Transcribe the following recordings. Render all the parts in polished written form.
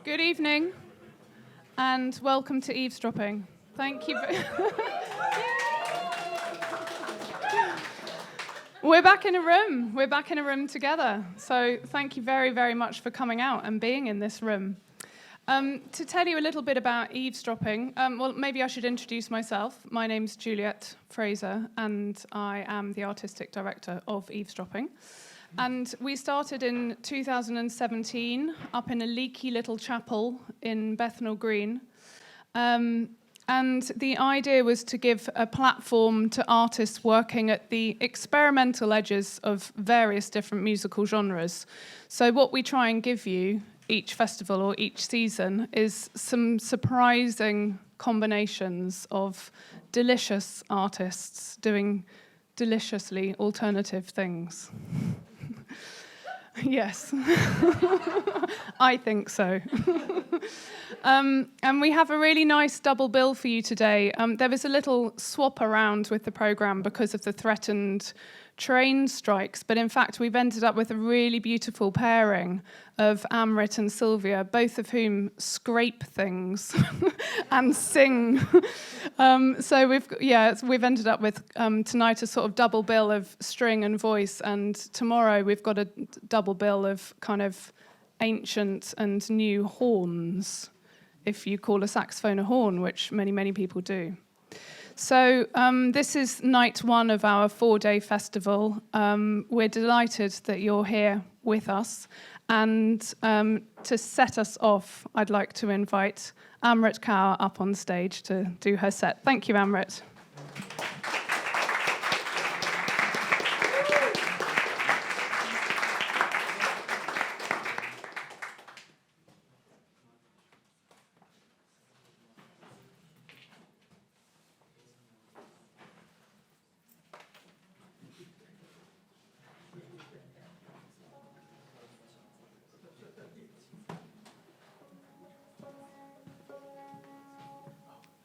Good evening, and welcome to Eavesdropping. Thank you. We're back in a room. We're back in a room together. So thank you very, very much for coming out and being in this room. To tell you a little bit about eavesdropping, well, maybe I should introduce myself. My name's Juliet Fraser, and I am the artistic director of Eavesdropping. And we started in 2017 up in a leaky little chapel in Bethnal Green. And the idea was to give a platform to artists working at the experimental edges of various different musical genres. So what we try and give you each festival or each season is some surprising combinations of delicious artists doing deliciously alternative things. Yes, I think so. And we have a really nice double bill for you today. There was a little swap around with the programme because of the threatened train strikes, but in fact we've ended up with a really beautiful pairing of Amrit and Silvia, both of whom scrape things and sing. So we've ended up with tonight a sort of double bill of string and voice, and tomorrow we've got a double bill of kind of ancient and new horns, if you call a saxophone a horn, which many, many people do. So this is night one of our 4-day festival. We're delighted that you're here with us. And to set us off, I'd like to invite Amrit Kaur up on stage to do her set. Thank you, Amrit.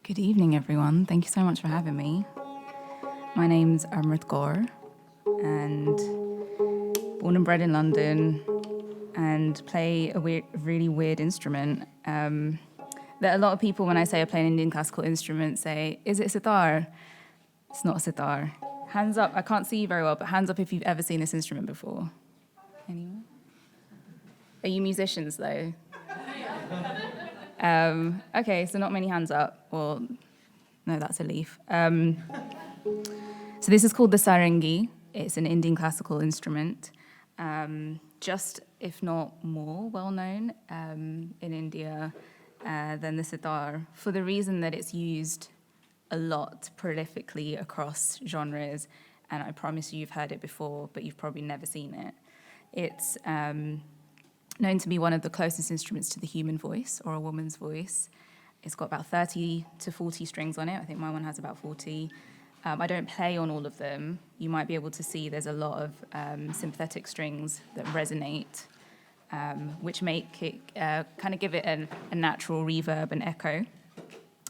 Good evening, everyone. Thank you so much for having me. My name's Amrit Kaur, and born and bred in London, and play a really weird instrument. That a lot of people, when I say I play an Indian classical instrument, say, "Is it sitar?" It's not a sitar. Hands up. I can't see you very well, but hands up if you've ever seen this instrument before. Anyone? Are you musicians, though? Okay, so not many hands up. Well, no, that's a leaf. So this is called the sarangi. It's an Indian classical instrument, just if not more well-known in India than the sitar, for the reason that it's used a lot prolifically across genres, and I promise you've heard it before, but you've probably never seen it. It's known to be one of the closest instruments to the human voice or a woman's voice. It's got about 30 to 40 strings on it. I think my one has about 40. I don't play on all of them. You might be able to see there's a lot of sympathetic strings that resonate, which make it kind of give it a natural reverb and echo.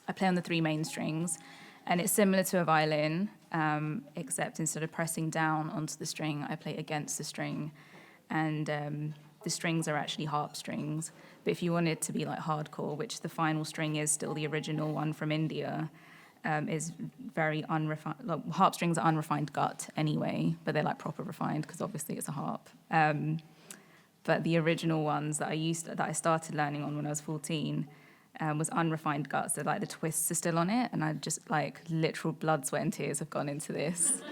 I play on the 3 main strings, and it's similar to a violin, except instead of pressing down onto the string, I play against the string. And the strings are actually harp strings. But if you want it to be like hardcore, which the final string is still the original one from India, is very unrefined. Like, harp strings are unrefined gut anyway, but they're like proper refined because obviously it's a harp. But the original ones that I started learning on when I was 14 was unrefined gut. So like the twists are still on it, and I just like literal blood, sweat, and tears have gone into this.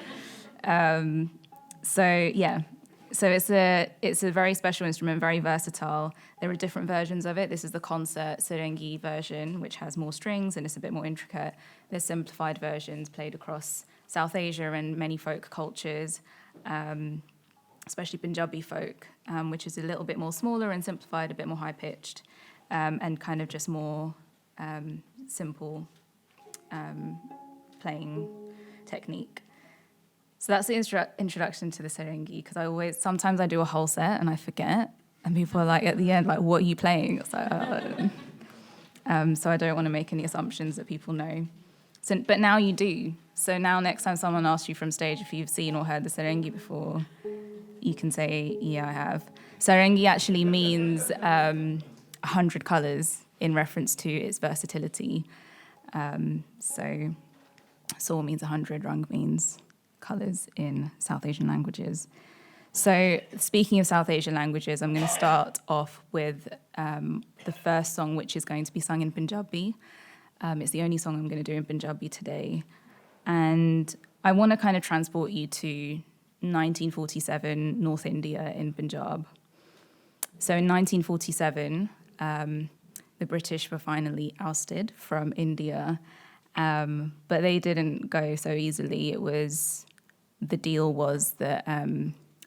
So it's a very special instrument, very versatile. There are different versions of it. This is the concert sarangi version, which has more strings and it's a bit more intricate. There's simplified versions played across South Asia and many folk cultures, especially Punjabi folk, which is a little bit more smaller and simplified, a bit more high-pitched, and kind of just more simple playing technique. So that's the introduction to the sarangi, because sometimes I do a whole set and I forget, and people are like at the end, like, what are you playing? It's like, so I don't want to make any assumptions that people know. So, but now you do. So now next time someone asks you from stage if you've seen or heard the sarangi before, you can say, yeah, I have. Sarangi actually means 100 colours in reference to its versatility. So Saw means 100, Rang means colours in South Asian languages. So speaking of South Asian languages, I'm going to start off with the first song, which is going to be sung in Punjabi. It's the only song I'm going to do in Punjabi today. And I want to kind of transport you to 1947 North India in Punjab. So in 1947, the British were finally ousted from India, but they didn't go so easily. The deal was that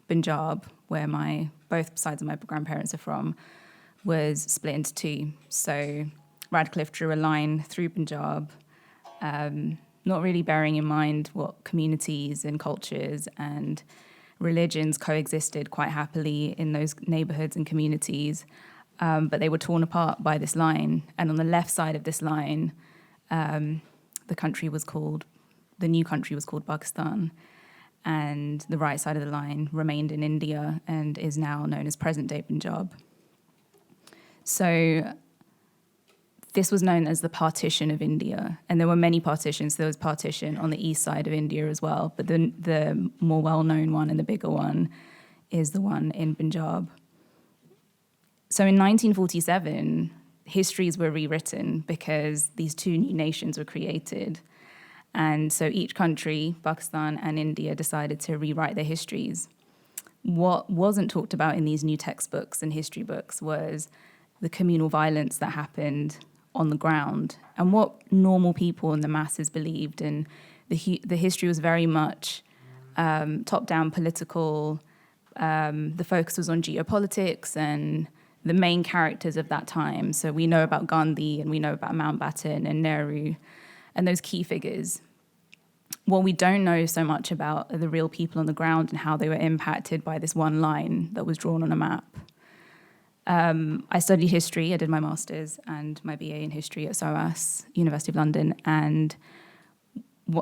Punjab, where both sides of my grandparents are from, was split into two. So Radcliffe drew a line through Punjab, not really bearing in mind what communities and cultures and religions coexisted quite happily in those neighbourhoods and communities, but they were torn apart by this line. And on the left side of this line, the new country was called Pakistan, and the right side of the line remained in India and is now known as present-day Punjab. So this was known as the partition of India, and there were many partitions. There was partition on the east side of India as well, but the more well-known one and the bigger one is the one in Punjab. So in 1947, histories were rewritten because these two new nations were created. And so each country, Pakistan and India, decided to rewrite their histories. What wasn't talked about in these new textbooks and history books was the communal violence that happened on the ground and what normal people and the masses believed. And the history was very much top-down political. The focus was on geopolitics and the main characters of that time. So we know about Gandhi and we know about Mountbatten and Nehru and those key figures. What we don't know so much about are the real people on the ground and how they were impacted by this one line that was drawn on a map. I studied history. I did my master's and my BA in history at SOAS, University of London. And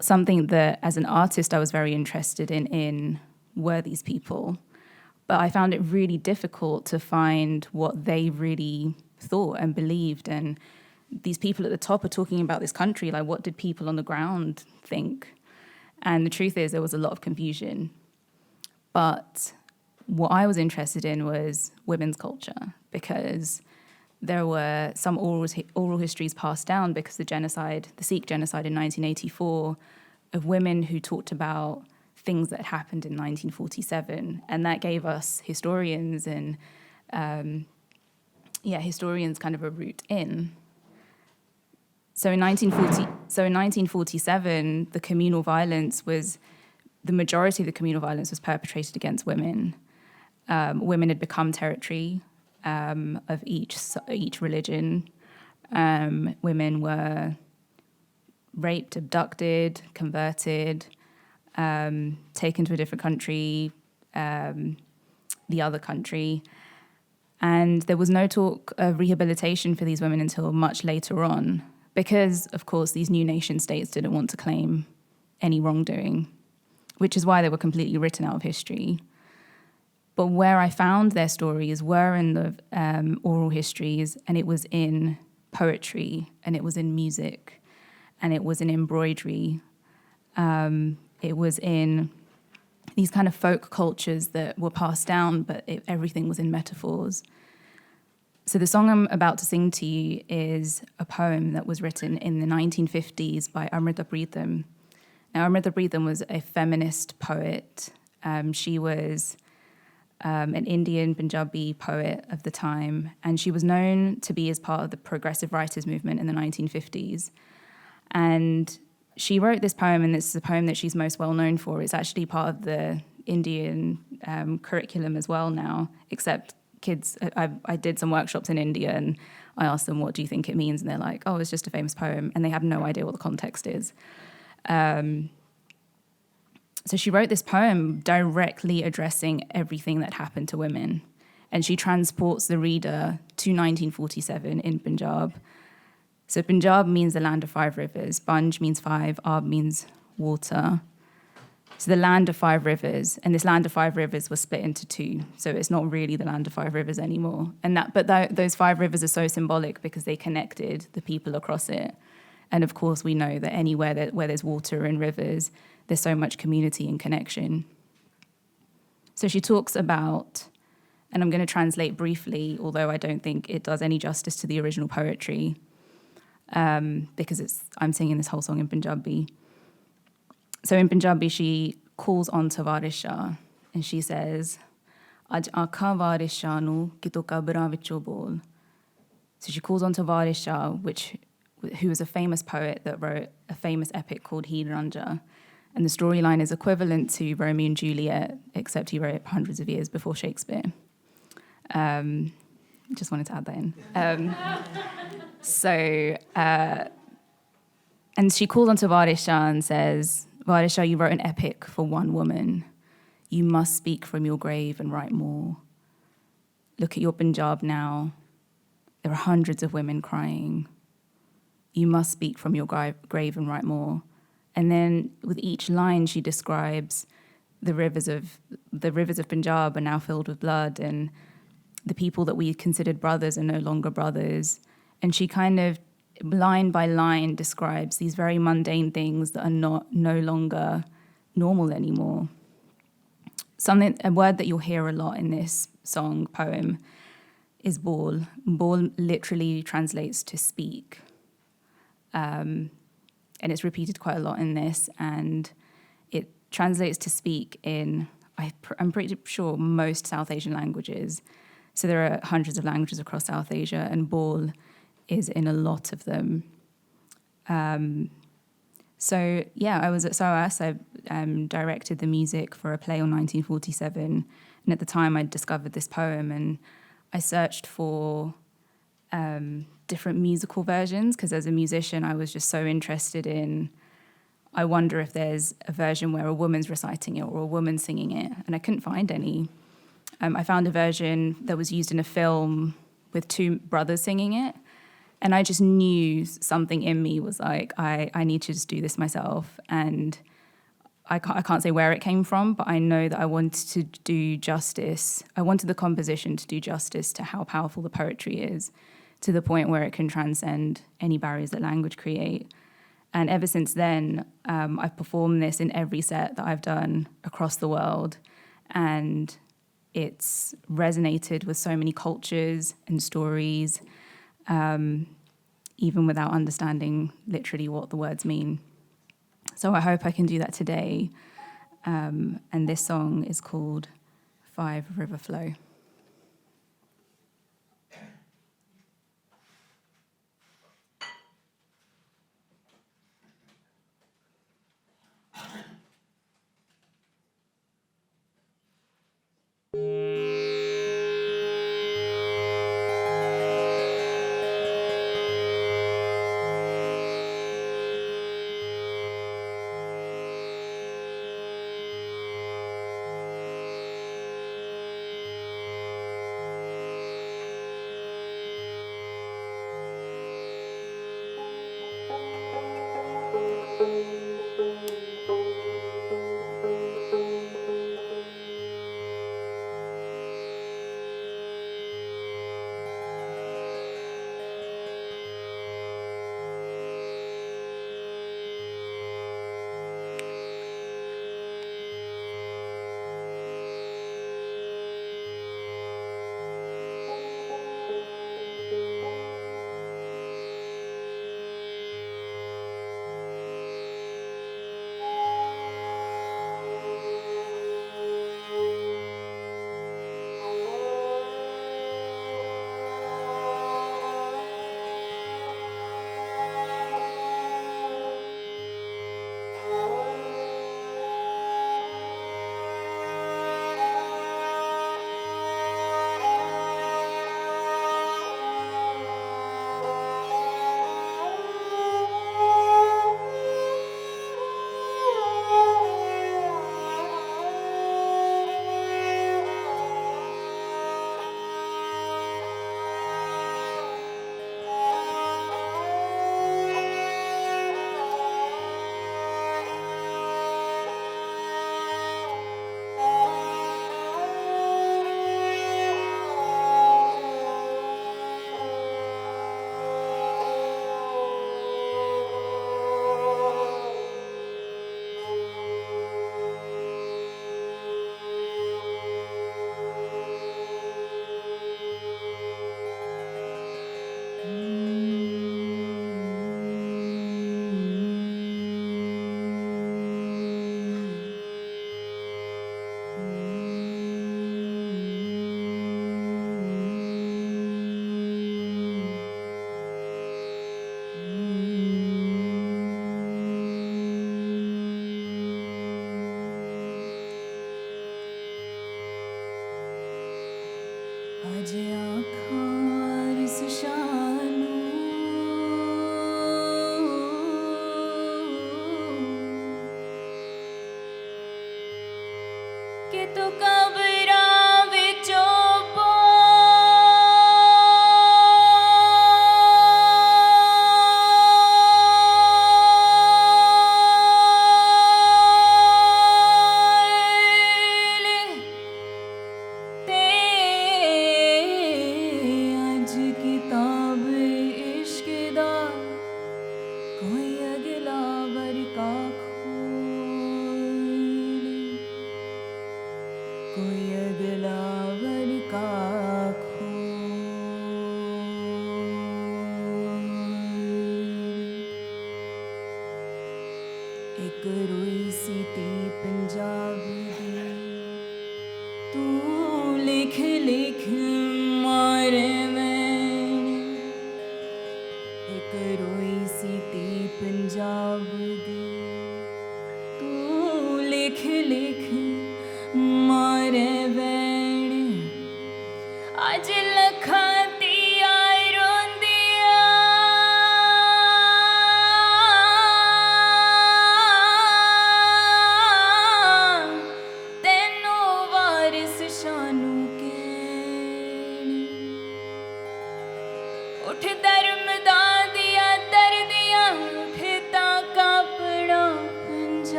something that, as an artist, I was very interested in were these people. But I found it really difficult to find what they really thought and believed. And these people at the top are talking about this country. Like, what did people on the ground think? And the truth is, there was a lot of confusion. But what I was interested in was women's culture, because there were some oral histories passed down because the Sikh genocide in 1984, of women who talked about things that happened in 1947. And that gave us historians and, historians kind of a route in. So in 1947, the majority of the communal violence was perpetrated against women. Women had become territory of each religion. Women were raped, abducted, converted, taken to a different country, the other country. And there was no talk of rehabilitation for these women until much later on, because, of course, these new nation states didn't want to claim any wrongdoing, which is why they were completely written out of history. But where I found their stories were in the oral histories, and it was in poetry, and it was in music, and it was in embroidery. It was in these kind of folk cultures that were passed down, but everything was in metaphors. So the song I'm about to sing to you is a poem that was written in the 1950s by Amrit Kaur. Now, Amrit Kaur was a feminist poet. She was an Indian Punjabi poet of the time, and she was known to be as part of the progressive writers movement in the 1950s. And she wrote this poem, and this is a poem that she's most well known for. It's actually part of the Indian curriculum as well now, except kids, I did some workshops in India and I asked them, what do you think it means? And they're like, oh, it's just a famous poem. And they have no idea what the context is. So she wrote this poem directly addressing everything that happened to women. And she transports the reader to 1947 in Punjab. So Punjab means the land of 5 rivers. Panj means 5, Ab means water. So the land of five rivers, and this land of five rivers was split into two. So it's not really the land of five rivers anymore. Those five rivers are so symbolic because they connected the people across it. And of course, we know that anywhere where there's water and rivers, there's so much community and connection. So she talks about, and I'm going to translate briefly, although I don't think it does any justice to the original poetry, because I'm singing this whole song in Punjabi. So in Punjabi, she calls on to Varisha, and she says, Aj aakhaं Varisha nu kito kabran vichon bol. So she calls on to Varisha, who was a famous poet that wrote a famous epic called Heer Ranja. And the storyline is equivalent to Romeo and Juliet, except he wrote it hundreds of years before Shakespeare. Just wanted to add that in. And she calls on to Varisha and says, Varisha, you wrote an epic for one woman. You must speak from your grave and write more. Look at your Punjab now. There are hundreds of women crying. You must speak from your grave and write more. And then with each line, she describes the rivers of Punjab are now filled with blood, and the people that we considered brothers are no longer brothers. And she kind of line by line describes these very mundane things that are no longer normal anymore. A word that you'll hear a lot in this poem is bol. Bol literally translates to speak. And it's repeated quite a lot in this, and it translates to speak in, I'm pretty sure, most South Asian languages. So there are hundreds of languages across South Asia, and bol is in a lot of them. So yeah, I was at SOAS. I directed the music for a play on 1947, and at the time I discovered this poem, and I searched for different musical versions because as a musician I was just so interested in, I wonder if there's a version where a woman's reciting it or a woman singing it, and I couldn't find any. I found a version that was used in a film with two brothers singing it, and I just knew something in me was like, I need to just do this myself. And I can't say where it came from, but I know that I wanted to do justice. I wanted the composition to do justice to how powerful the poetry is, to the point where it can transcend any barriers that language create. And ever since then, I've performed this in every set that I've done across the world. And it's resonated with so many cultures and stories, even without understanding literally what the words mean. So I hope I can do that today. And this song is called Five River Flow.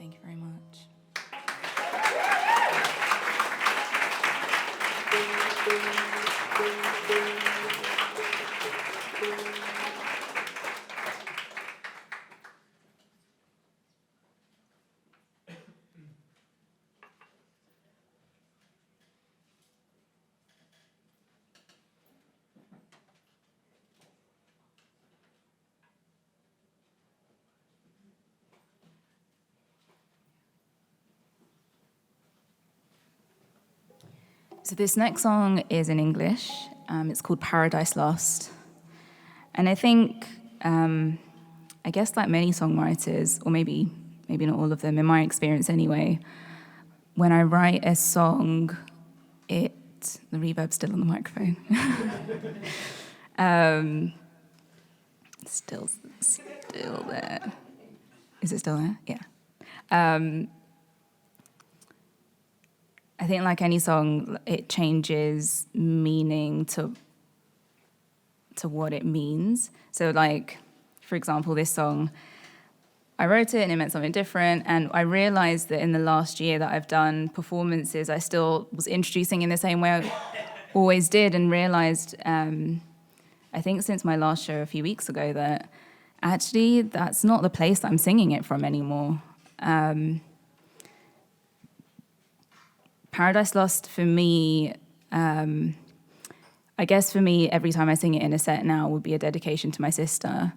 Thank you very much. So this next song is in English. It's called Paradise Lost. And I think, I guess like many songwriters, or maybe not all of them, in my experience anyway, when I write a song, the reverb's still on the microphone. Still there. Is it still there? Yeah. I think like any song, it changes meaning to what it means. So like, for example, this song, I wrote it and it meant something different. And I realized that in the last year that I've done performances, I still was introducing in the same way I always did, and realized, I think since my last show a few weeks ago, that actually that's not the place that I'm singing it from anymore. Paradise Lost for me, I guess for me, every time I sing it in a set now would be a dedication to my sister.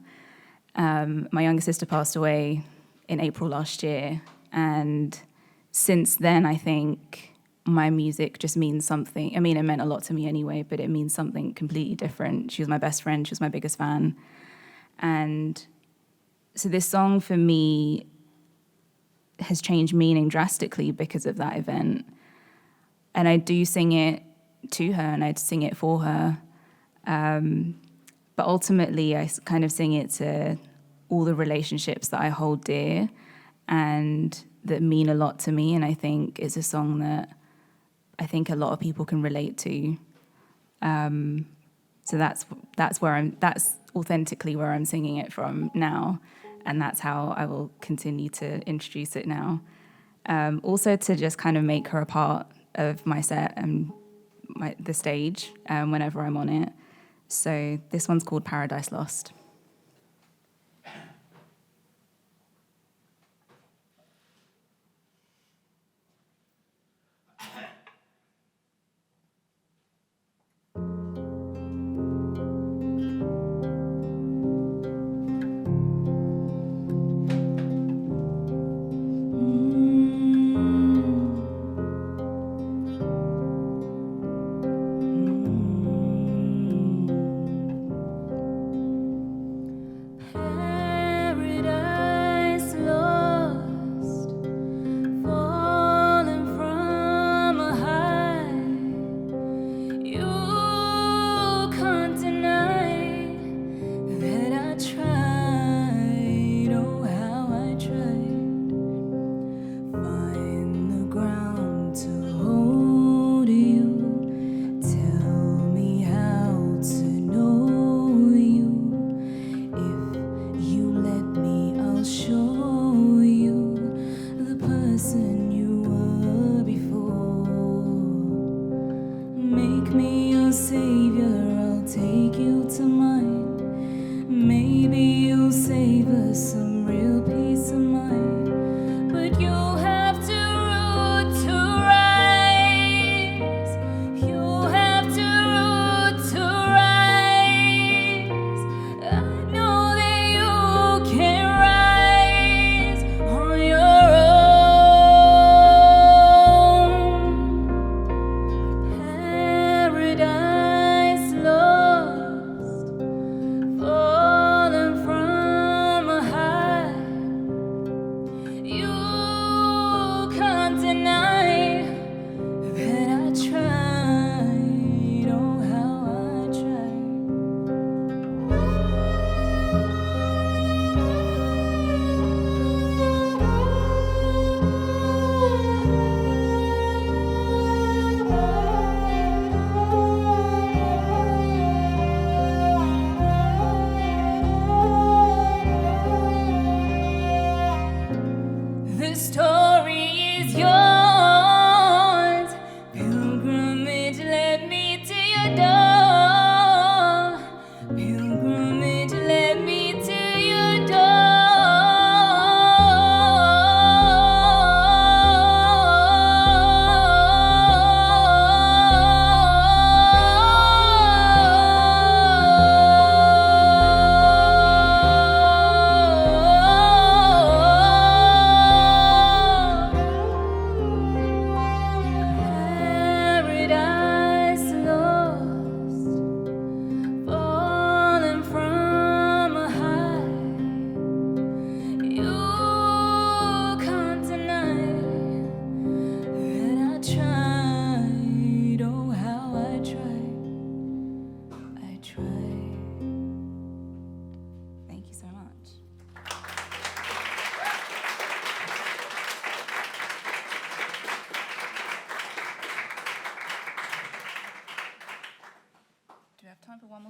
My younger sister passed away in April last year, and since then I think my music just means something. I mean, it meant a lot to me anyway, but it means something completely different. She was my best friend, she was my biggest fan. And so this song for me has changed meaning drastically because of that event. And I do sing it to her and I sing it for her. But ultimately, I kind of sing it to all the relationships that I hold dear and that mean a lot to me. And I think it's a song that I think a lot of people can relate to. So that's authentically where I'm singing it from now. And that's how I will continue to introduce it now. Also to just kind of make her a part of my set and the stage whenever I'm on it. So this one's called Paradise Lost.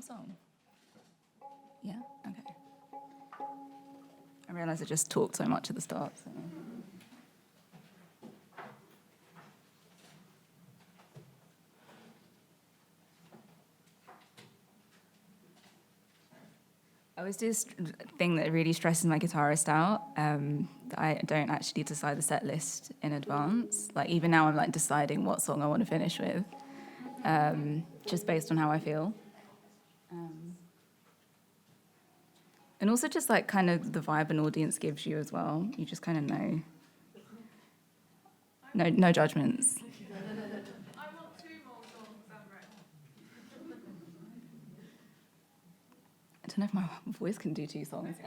song? Yeah? Okay. I realised I just talked so much at the start. So. I always do this thing that really stresses my guitarist out. I don't actually decide the set list in advance. Like even now, I'm like deciding what song I want to finish with, just based on how I feel. And also just like kind of the vibe an audience gives you as well. You just kind of know. No judgments. I want 2 more songs, Amrit. I don't know if my voice can do 2 songs.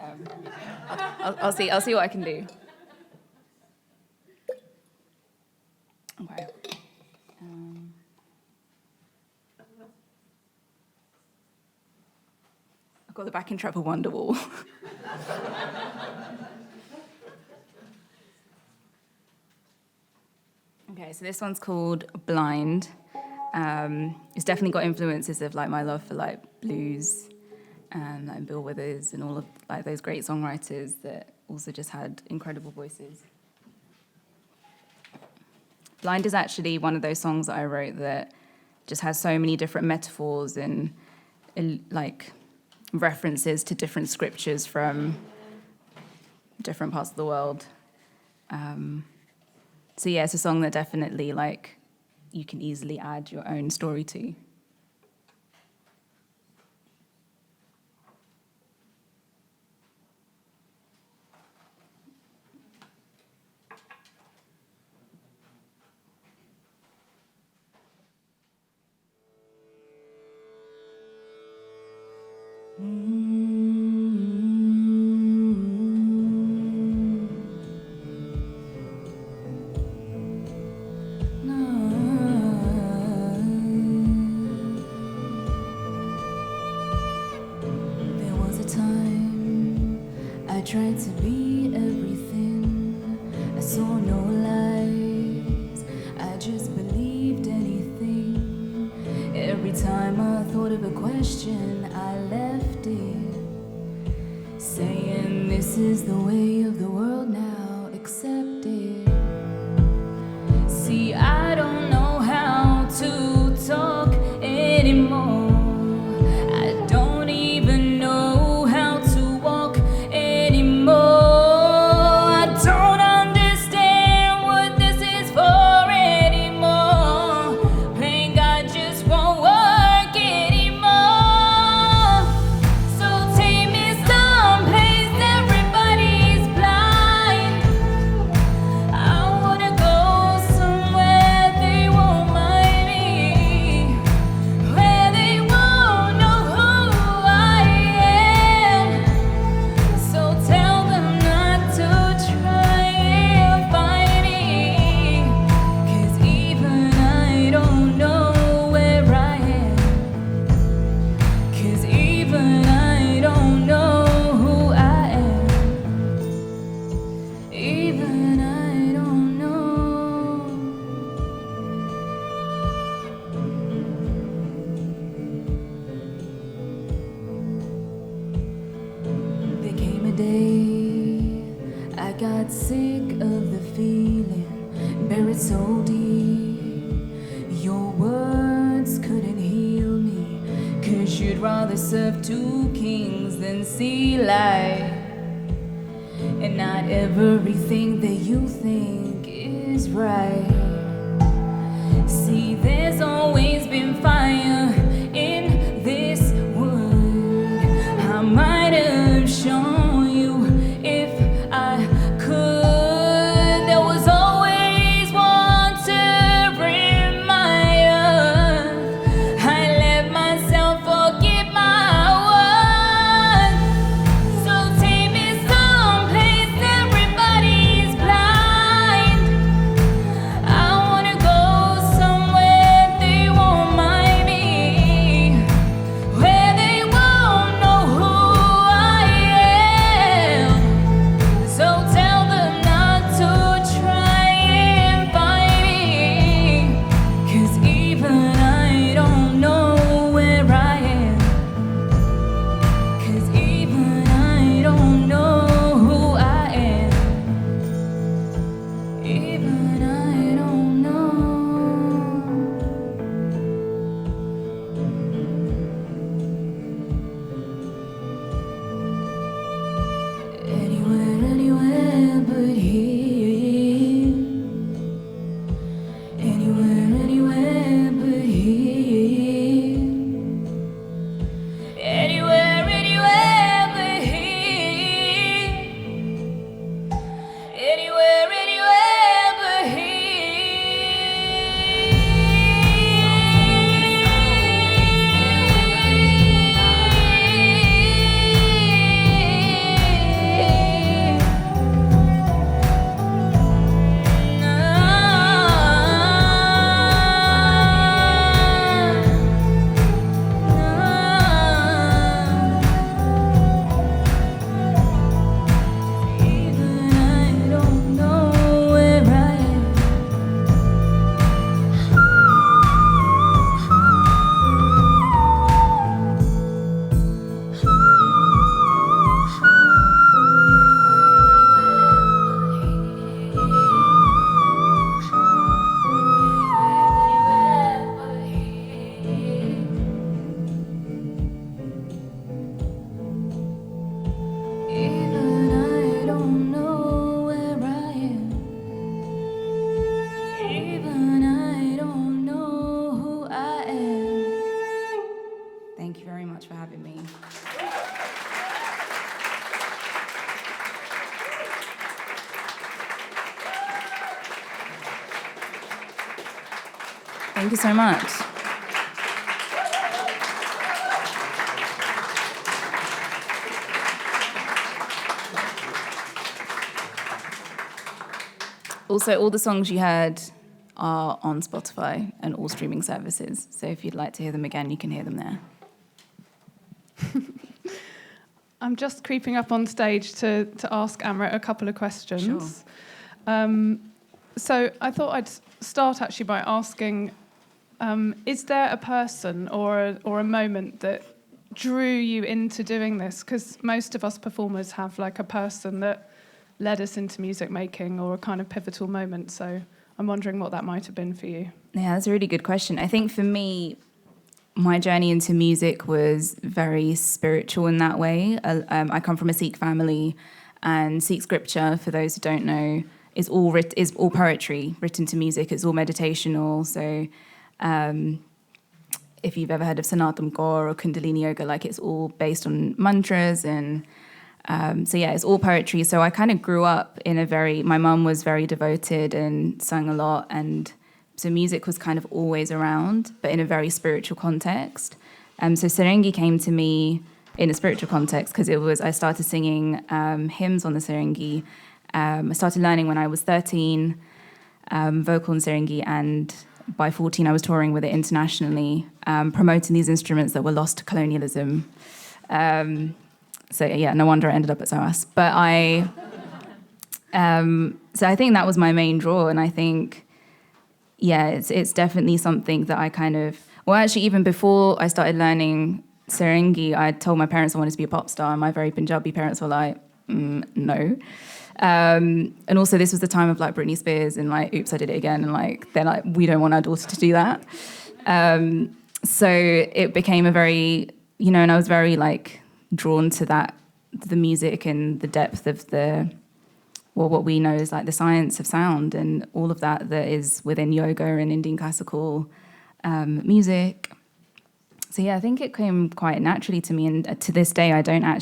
I'll see what I can do. Okay. I've got the backing track for Wonderwall. Okay, so this one's called Blind. It's definitely got influences of like my love for like blues and like Bill Withers and all of like those great songwriters that also just had incredible voices. Blind is actually one of those songs that I wrote that just has so many different metaphors and like references to different scriptures from different parts of the world. So yeah, it's a song that definitely like you can easily add your own story to. Tried to be everything. I saw no lies. I just believed anything. Every time I thought of a question, I left it, saying this is the way of the world now, accept it. See, I don't know how to talk anymore. I don't even know how to walk anymore. I don't understand what this is for anymore. Playing God just won't work anymore. So take me someplace everybody's blind. I wanna go somewhere they won't mind me, where they won't know who I am. So tell them not to try and find me, 'cause even I don't know where I am, 'cause even I don't know who I am, even I don't know. There came a day I got sick of the feeling, buried so deep. Your words couldn't heal me, 'cause you'd rather serve 2 kings than see light. And not everything that you think is right. See, there's always been fire in this wood. I might have shown you if I could. There was always water in my earth. I let myself forget my worth. So take me someplace everybody's blind. I wanna go somewhere they won't mind me, for having me. Thank you so much. Also, all the songs you heard are on Spotify and all streaming services. So if you'd like to hear them again, you can hear them there. I'm just creeping up on stage to ask Amrit a couple of questions. Sure. So I thought I'd start actually by asking, is there a person or a moment that drew you into doing this? Because most of us performers have like a person that led us into music making or a kind of pivotal moment. So I'm wondering what that might have been for you. Yeah, that's a really good question. I think for me, my journey into music was very spiritual in that way. I come from a Sikh family, and Sikh scripture, for those who don't know, is all poetry written to music. It's all meditational. So if you've ever heard of Amrit Kaur or Kundalini yoga, like it's all based on mantras and so yeah, it's all poetry. So I kind of grew up in my mum was very devoted and sang a lot, and so music was kind of always around, but in a very spiritual context. So Sarangi came to me in a spiritual context because I started singing hymns on the Sarangi. I started learning when I was 13, vocal in Sarangi, and by 14 I was touring with it internationally, promoting these instruments that were lost to colonialism. So yeah, no wonder I ended up at SOAS. But so I think that was my main draw, and I think, yeah, it's definitely something that I kind of, well, actually, even before I started learning Sarangi, I told my parents I wanted to be a pop star, and my very Punjabi parents were like, no. And also this was the time of like Britney Spears and like, oops, I did it again, and like they're like, we don't want our daughter to do that. So it became a very, and I was very like drawn to that, the music and the depth of what we know is like the science of sound and all of that is within yoga and Indian classical music. So yeah, I think it came quite naturally to me, and to this day I don't know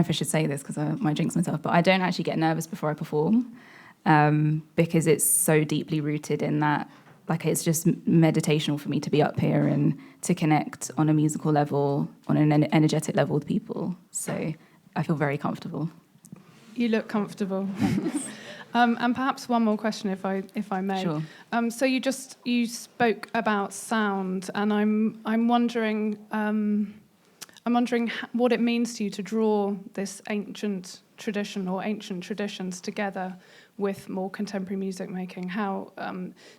if I should say this because I might jinx myself, but I don't actually get nervous before I perform because it's so deeply rooted in that, like it's just meditational for me to be up here and to connect on a musical level, on an energetic level with people. So I feel very comfortable. You look comfortable. And perhaps one more question, if I may. Sure. So you spoke about sound, and I'm wondering what it means to you to draw this ancient tradition or ancient traditions together with more contemporary music making. How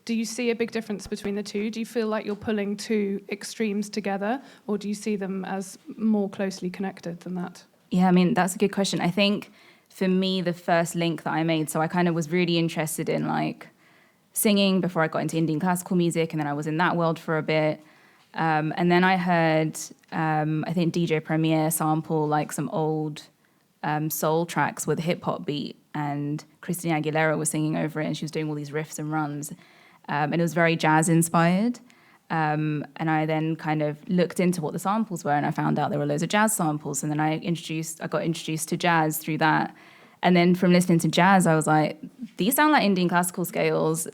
do you see a big difference between the two? Do you feel like you're pulling two extremes together, or do you see them as more closely connected than that? Yeah, I mean, that's a good question. I think for me, the first link that I made, so I kind of was really interested in like singing before I got into Indian classical music, and then I was in that world for a bit. And then I heard, I think DJ Premier sample like some old soul tracks with a hip hop beat, and Christina Aguilera was singing over it, and she was doing all these riffs and runs, and it was very jazz inspired. And I then kind of looked into what the samples were, and I found out there were loads of jazz samples, and then I got introduced to jazz through that. And then from listening to jazz, I was like, these sound like Indian classical scales.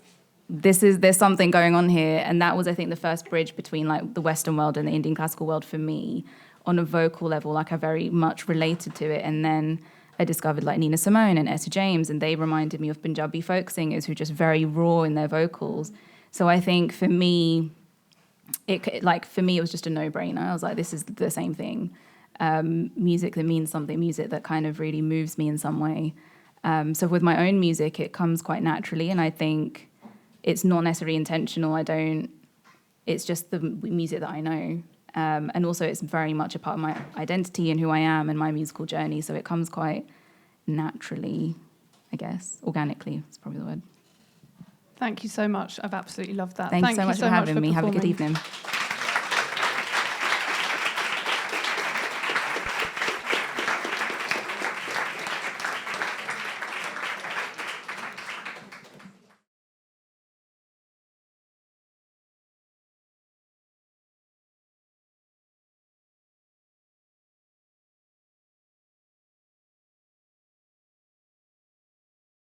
There's something going on here. And that was, I think, the first bridge between like the Western world and the Indian classical world for me on a vocal level. Like I very much related to it. And then I discovered like Nina Simone and Etta James, and they reminded me of Punjabi folk singers who are just very raw in their vocals. So I think for me, it was just a no-brainer. I was like, this is the same thing. Music that means something, music that kind of really moves me in some way. So with my own music, it comes quite naturally, and I think it's not necessarily intentional. It's just the music that I know. And also it's very much a part of my identity and who I am and my musical journey. So it comes quite naturally, I guess. Organically is probably the word. Thank you so much. I've absolutely loved that. Thank you so much for having me. Have a good evening.